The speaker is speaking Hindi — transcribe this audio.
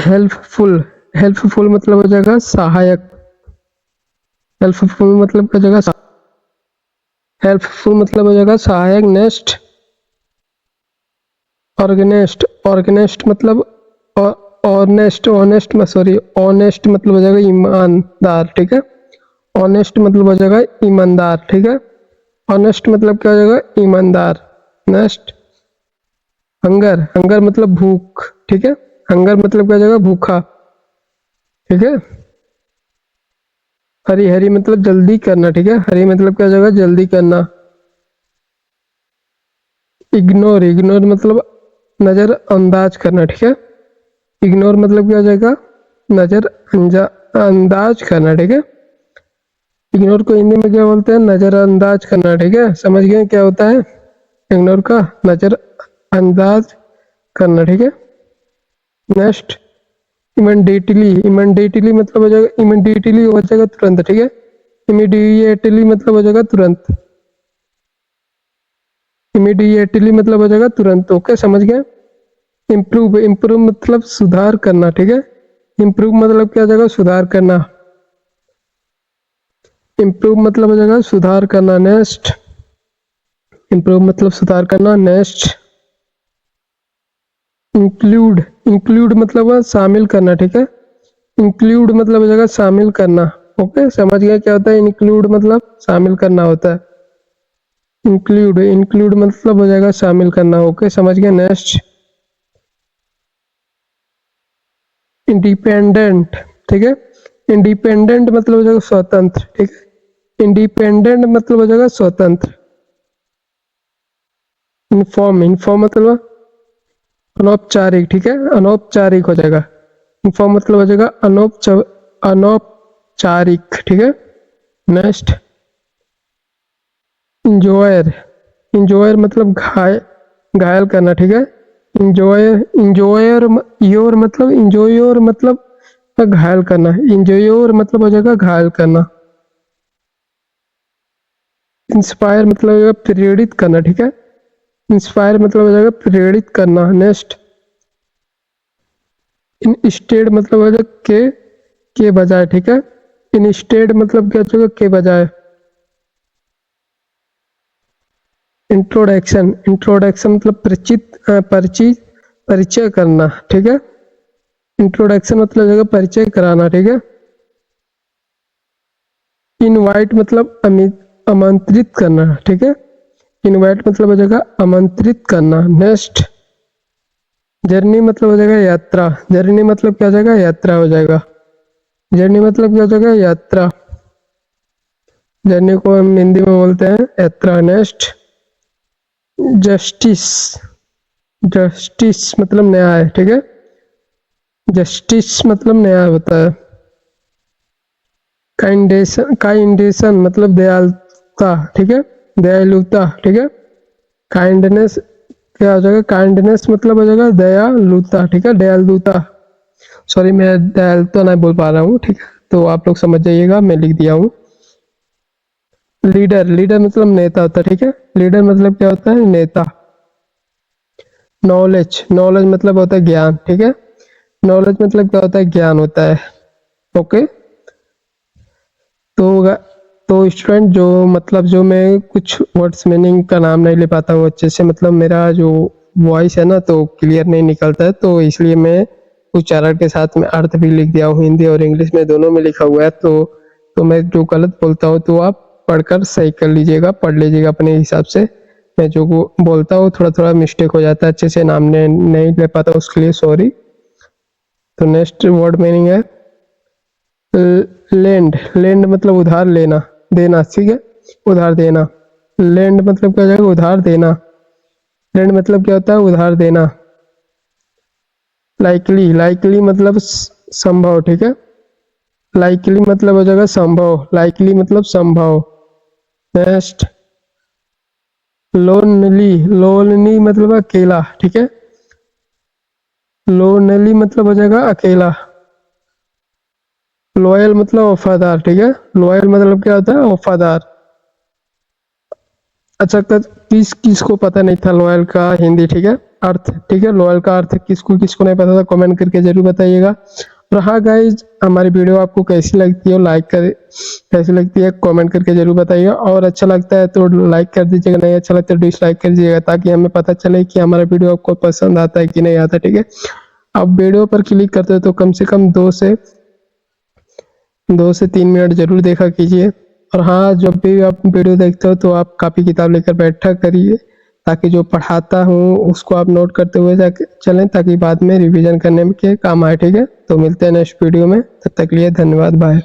हेल्पफुल, हेल्पफुल मतलब हो जाएगा सहायक। हेल्पफुल मतलब हो जाएगा हेल्पफुल मतलब हो जाएगा सहायक। नेक्स्ट ऑर्गेनेस्ट, ऑर्गेनेस्ट मतलब ऑनेस्ट, ऑनेस्ट में सॉरी ऑनेस्ट मतलब हो जाएगा ईमानदार, ठीक है। ऑनेस्ट मतलब हो जाएगा ईमानदार, ठीक है। ऑनेस्ट मतलब क्या हो जाएगा, ईमानदार। नेक्स्ट हंगर, हंगर मतलब भूख, ठीक है। हंगर मतलब क्या हो जाएगा, भूखा, ठीक है। हरी, हरी मतलब जल्दी करना, ठीक है। हरी मतलब क्या हो जाएगा, जल्दी करना। इग्नोर, इग्नोर मतलब नजरअंदाज करना, ठीक है। इग्नोर मतलब क्या हो जाएगा, नजर अंदाज करना, ठीक है। इग्नोर को हिंदी में क्या बोलते हैं, नजरअंदाज करना, ठीक है। समझ गए क्या होता है इग्नोर का, नजर अंदाज करना, ठीक है। नेक्स्ट इमिडिएटली, इमिडिएटली मतलब हो जाएगा, इमिडिएटली हो जाएगा तुरंत, ठीक है। इमीडिएटली मतलब हो जाएगा तुरंत। इमीडिएटली मतलब हो जाएगा तुरंत, ओके समझ गए। इम्प्रूव, इम्प्रूव मतलब सुधार करना, ठीक है। इम्प्रूव मतलब क्या हो जाएगा, सुधार करना। इम्प्रूव मतलब हो जाएगा सुधार करना। नेक्स्ट इम्प्रूव मतलब सुधार करना। नेक्स्ट इंक्लूड, इंक्लूड मतलब शामिल करना, ठीक है। इंक्लूड मतलब हो जाएगा शामिल करना, ओके समझ गया क्या होता है इंक्लूड मतलब, शामिल करना होता है इंक्लूड। इंक्लूड मतलब हो जाएगा शामिल करना, ओके समझ गया। नेक्स्ट इंडिपेंडेंट, ठीक है। इंडिपेंडेंट मतलब हो जाएगा स्वतंत्र, ठीक है। इंडिपेंडेंट मतलब हो जाएगा स्वतंत्र। इन्फॉर्म, इन्फॉर्म मतलब अनौपचारिक, ठीक है। अनौपचारिक हो जाएगा। इन्फॉर्म मतलब हो जाएगा अनौपचारिक, ठीक है। नेक्स्ट इंजॉयर, इंजॉयर मतलब घायल करना, ठीक है। इंजॉयर, इंजॉयर योर मतलब इंजॉयर मतलब घायल करना। इंजॉयर मतलब हो जाएगा घायल करना। इंस्पायर मतलब हो जाएगा प्रेरित करना, ठीक है। इंस्पायर मतलब हो जाएगा प्रेरित करना। नेक्स्ट इंस्टेड मतलब हो जाएगा के बजाय, ठीक है। इंस्टेड मतलब क्या हो जाएगा, के बजाय। इंट्रोडक्शन, इंट्रोडक्शन मतलब परिचित परिचय करना, ठीक है। इंट्रोडक्शन मतलब जगह परिचय कराना, ठीक है। इनवाइट मतलब आमंत्रित करना, ठीक है। इनवाइट मतलब हो जाएगा आमंत्रित करना। नेक्स्ट जर्नी मतलब हो जाएगा यात्रा। जर्नी मतलब क्या हो जाएगा, यात्रा हो जाएगा। जर्नी मतलब क्या हो जाएगा, यात्रा। जर्नी को हम हिंदी में बोलते हैं यात्रा। नेक्स्ट जस्टिस, जस्टिस मतलब न्याय, ठीक है। जस्टिस मतलब न्याय होता है। काइंडेशन, काइंडेशन मतलब दयालुता, ठीक है। दयालुता, ठीक है। काइंडनेस क्या हो जाएगा, काइंडनेस मतलब हो जाएगा दयालुता, ठीक है। दयालुता, सॉरी मैं दयालुता नहीं बोल पा रहा हूँ, ठीक है। तो आप लोग समझ जाइएगा, मैं लिख दिया हूँ। लीडर, लीडर मतलब नेता होता है, ठीक है। लीडर मतलब क्या होता है, नेता। नॉलेज, नॉलेज मतलब होता है ज्ञान, ठीक है। नॉलेज मतलब क्या होता है, ज्ञान होता है, ओके। तो तो स्टूडेंट जो मतलब जो मैं कुछ वर्ड्स मीनिंग का नाम नहीं ले पाता हूँ अच्छे से, मतलब मेरा जो वॉइस है ना तो क्लियर नहीं निकलता है, तो इसलिए मैं उच्चारण के साथ में अर्थ भी लिख दिया हूँ, हिंदी और इंग्लिश में दोनों में लिखा हुआ है। तो मैं जो गलत बोलता हूँ तो आप पढ़कर सही कर लीजिएगा, पढ़ लीजिएगा अपने हिसाब से। मैं जो बोलता हूँ थोड़ा थोड़ा मिस्टेक हो जाता है, अच्छे से नाम नहीं ले पाता, उसके लिए सॉरी। तो नेक्स्ट वर्ड मीनिंग है लैंड, लैंड मतलब उधार लेना, देना, ठीक है। उधार देना। लैंड मतलब क्या हो जाएगा, उधार देना। लैंड मतलब क्या होता है, उधार देना। लाइकली, लाइकली मतलब संभव, ठीक है। लाइकली मतलब हो जाएगा संभव, लाइकली मतलब संभव। नेक्स्ट लोनली, लोनली मतलब अकेला, ठीक है। लोनली मतलब हो जाएगा अकेला। लॉयल मतलब वफादार, ठीक है। लॉयल मतलब क्या होता है, वफादार। अच्छा किस किस को पता नहीं था लॉयल का हिंदी, ठीक है। अर्थ, ठीक है, लॉयल का अर्थ किसको किसको नहीं पता था कमेंट करके जरूर बताइएगा। और हाँ गाइज, हमारी वीडियो आपको कैसी लगती है लाइक कर, कैसी लगती है कमेंट करके जरूर बताइएगा। और अच्छा लगता है तो लाइक कर दीजिएगा, नहीं अच्छा लगता है तो डिसलाइक कर दीजिएगा, ताकि हमें पता चले कि हमारा वीडियो आपको पसंद आता है कि नहीं आता, ठीक है। आप वीडियो पर क्लिक करते हो तो कम से कम 2 से 3 मिनट जरूर देखा कीजिए। और हाँ, जब भी आप वीडियो देखते हो तो आप कापी किताब लेकर बैठा करिए, ताकि जो पढ़ाता हूँ उसको आप नोट करते हुए जाके चलें, ताकि बाद में रिवीजन करने में के काम आए, ठीक है। तो मिलते हैं नेक्स्ट वीडियो में, तब तक के लिए धन्यवाद, बाय।